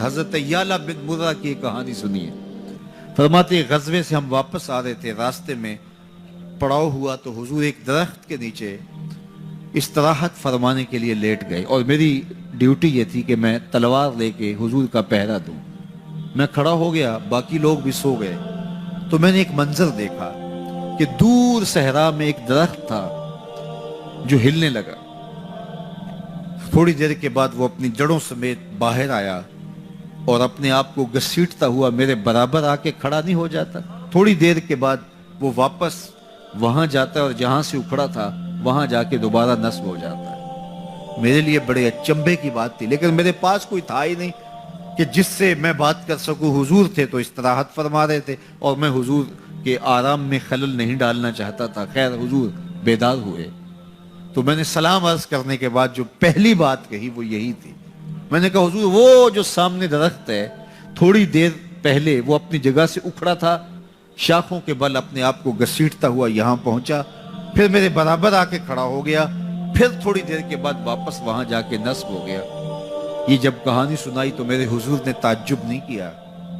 حضرت یعلا بن مرہ کی کہانی سنیے. فرماتے غزوے سے ہم واپس آ رہے تھے، راستے میں پڑاؤ ہوا تو حضور ایک درخت کے نیچے استراحت فرمانے کے لیے لیٹ گئے، اور میری ڈیوٹی یہ تھی کہ میں تلوار لے کے حضور کا پہرا دوں. میں کھڑا ہو گیا، باقی لوگ بھی سو گئے، تو میں نے ایک منظر دیکھا کہ دور صحرا میں ایک درخت تھا جو ہلنے لگا. تھوڑی دیر کے بعد وہ اپنی جڑوں سمیت باہر آیا اور اپنے آپ کو گھسیٹتا ہوا میرے برابر آ کے کھڑا نہیں ہو جاتا. تھوڑی دیر کے بعد وہ واپس وہاں جاتا ہے اور جہاں سے اکھڑا تھا وہاں جا کے دوبارہ نصب ہو جاتا ہے. میرے لیے بڑے اچنبھے کی بات تھی، لیکن میرے پاس کوئی تھا ہی نہیں کہ جس سے میں بات کر سکوں. حضور تھے تو استراحت فرما رہے تھے اور میں حضور کے آرام میں خلل نہیں ڈالنا چاہتا تھا. خیر حضور بیدار ہوئے تو میں نے سلام عرض کرنے کے بعد جو پہلی بات کہی وہ یہی تھی. میں نے کہا حضور وہ جو سامنے درخت ہے تھوڑی دیر پہلے وہ اپنی جگہ سے اکھڑا تھا، شاخوں کے بل اپنے آپ کو گھسیٹتا ہوا یہاں پہنچا، پھر میرے برابر آ کے کھڑا ہو گیا، پھر تھوڑی دیر کے بعد واپس وہاں جا کے نصب ہو گیا. یہ جب کہانی سنائی تو میرے حضور نے تعجب نہیں کیا.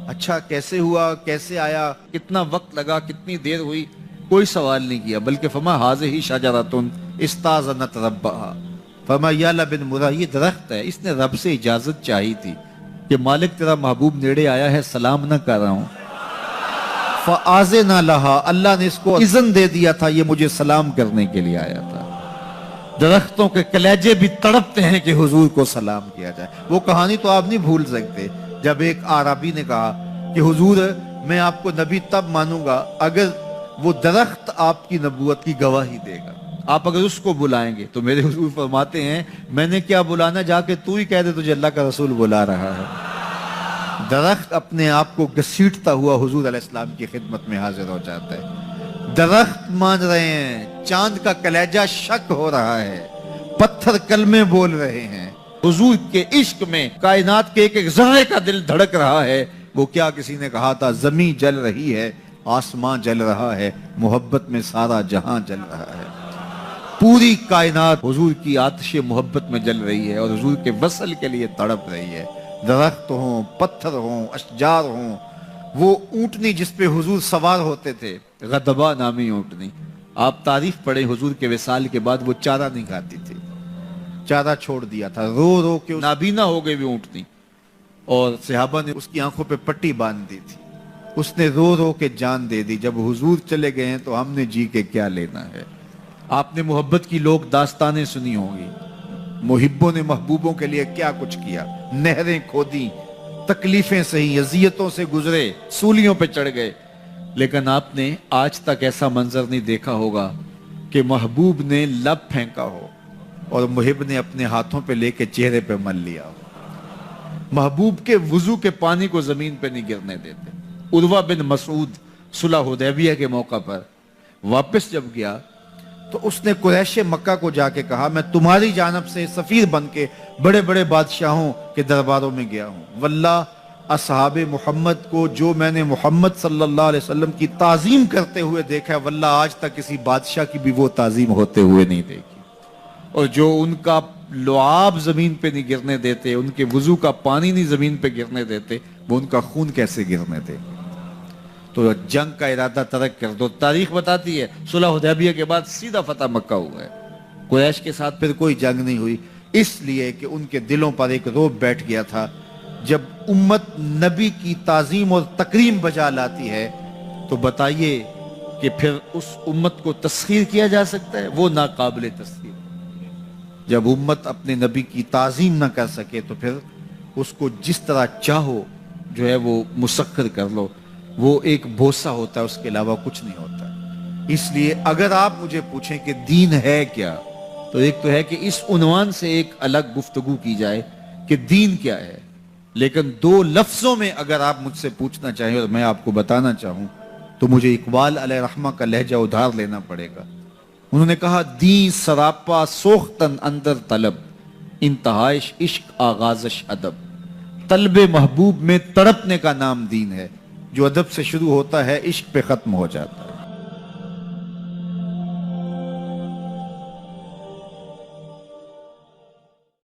اچھا کیسے ہوا، کیسے آیا، کتنا وقت لگا، کتنی دیر ہوئی، کوئی سوال نہیں کیا، بلکہ فرما حاذہ شجرۃ استاذنت ربھا. فرما یعلا بن مرہ یہ درخت ہے، اس نے رب سے اجازت چاہی تھی کہ مالک تیرا محبوب نیڑے آیا ہے، سلام نہ کر رہا ہوں. فآذن لہا، اللہ نے اس کو اذن دے دیا تھا، یہ مجھے سلام کرنے کے لیے آیا تھا. درختوں کے کلیجے بھی تڑپتے ہیں کہ حضور کو سلام کیا جائے. وہ کہانی تو آپ نہیں بھول سکتے جب ایک عربی نے کہا کہ حضور میں آپ کو نبی تب مانوں گا اگر وہ درخت آپ کی نبوت کی گواہی دے گا، آپ اگر اس کو بلائیں گے. تو میرے حضور فرماتے ہیں میں نے کیا بلانا، جا کے تو ہی کہہ دے تجھے اللہ کا رسول بلا رہا ہے. درخت اپنے آپ کو گھسیٹتا ہوا حضور علیہ السلام کی خدمت میں حاضر ہو جاتا ہے. درخت مان رہے ہیں، چاند کا کلیجہ شک ہو رہا ہے، پتھر کلمے بول رہے ہیں. حضور کے عشق میں کائنات کے ایک ایک ذرے کا دل دھڑک رہا ہے. وہ کیا کسی نے کہا تھا، زمین جل رہی ہے، آسمان جل رہا ہے، محبت میں سارا جہاں جل رہا ہے. پوری کائنات حضور کی آتش محبت میں جل رہی ہے اور حضور کے وصل کے لیے تڑپ رہی ہے. درخت ہوں، پتھر ہوں، اشجار ہوں، وہ اونٹنی جس پہ حضور سوار ہوتے تھے، غدبہ نامی اونٹنی، آپ تعریف پڑھیں حضور کے وصال کے بعد وہ چارہ نہیں کھاتی تھی، چارہ چھوڑ دیا تھا، رو رو کے نابینا ہو گئی وہ اونٹنی، اور صحابہ نے اس کی آنکھوں پہ پٹی باندھ دی تھی. اس نے رو رو کے جان دے دی. جب حضور چلے گئے ہیں تو ہم نے جی کے کیا لینا ہے. آپ نے محبت کی لوگ داستانیں سنی ہوں گی، محبوں نے محبوبوں کے لیے کیا کچھ کیا، نہریں کھودی، تکلیفیں سہی، اذیتوں سے گزرے، سولیوں پہ چڑھ گئے. لیکن آپ نے آج تک ایسا منظر نہیں دیکھا ہوگا کہ محبوب نے لب پھینکا ہو اور محب نے اپنے ہاتھوں پہ لے کے چہرے پہ مل لیا ہو. محبوب کے وضو کے پانی کو زمین پہ نہیں گرنے دیتے. عروہ بن مسعود صلح حدیبیہ کے موقع پر واپس جب گیا تو اس نے قریش مکہ کو جا کے کہا میں تمہاری جانب سے سفیر بن کے بڑے بڑے بادشاہوں کے درباروں میں گیا ہوں، واللہ اصحاب محمد کو جو میں نے محمد صلی اللہ علیہ وسلم کی تعظیم کرتے ہوئے دیکھا ہے، واللہ آج تک کسی بادشاہ کی بھی وہ تعظیم ہوتے ہوئے نہیں دیکھی. اور جو ان کا لعاب زمین پہ نہیں گرنے دیتے، ان کے وضو کا پانی نہیں زمین پہ گرنے دیتے، وہ ان کا خون کیسے گرنے دے. تو جنگ کا ارادہ ترک کر دو. تاریخ بتاتی ہے صلح حدیبیہ کے بعد سیدھا فتح مکہ ہوا ہے. قریش کے ساتھ پھر کوئی جنگ نہیں ہوئی، اس لیے کہ ان کے دلوں پر ایک رعب بیٹھ گیا تھا. جب امت نبی کی تعظیم اور تکریم بجا لاتی ہے تو بتائیے کہ پھر اس امت کو تسخیر کیا جا سکتا ہے؟ وہ ناقابل تسخیر. جب امت اپنے نبی کی تعظیم نہ کر سکے تو پھر اس کو جس طرح چاہو جو ہے وہ مسخر کر لو، وہ ایک بھوسا ہوتا ہے، اس کے علاوہ کچھ نہیں ہوتا. اس لیے اگر آپ مجھے پوچھیں کہ دین ہے کیا، تو ایک تو ہے کہ اس عنوان سے ایک الگ گفتگو کی جائے کہ دین کیا ہے. لیکن دو لفظوں میں اگر آپ مجھ سے پوچھنا چاہیں اور میں آپ کو بتانا چاہوں تو مجھے اقبال علیہ رحمہ کا لہجہ ادھار لینا پڑے گا. انہوں نے کہا دین سراپا سوختن اندر طلب، انتہائش عشق آغازش ادب. طلب محبوب میں تڑپنے کا نام دین ہے. جو ادب سے شروع ہوتا ہے عشق پہ ختم ہو جاتا ہے.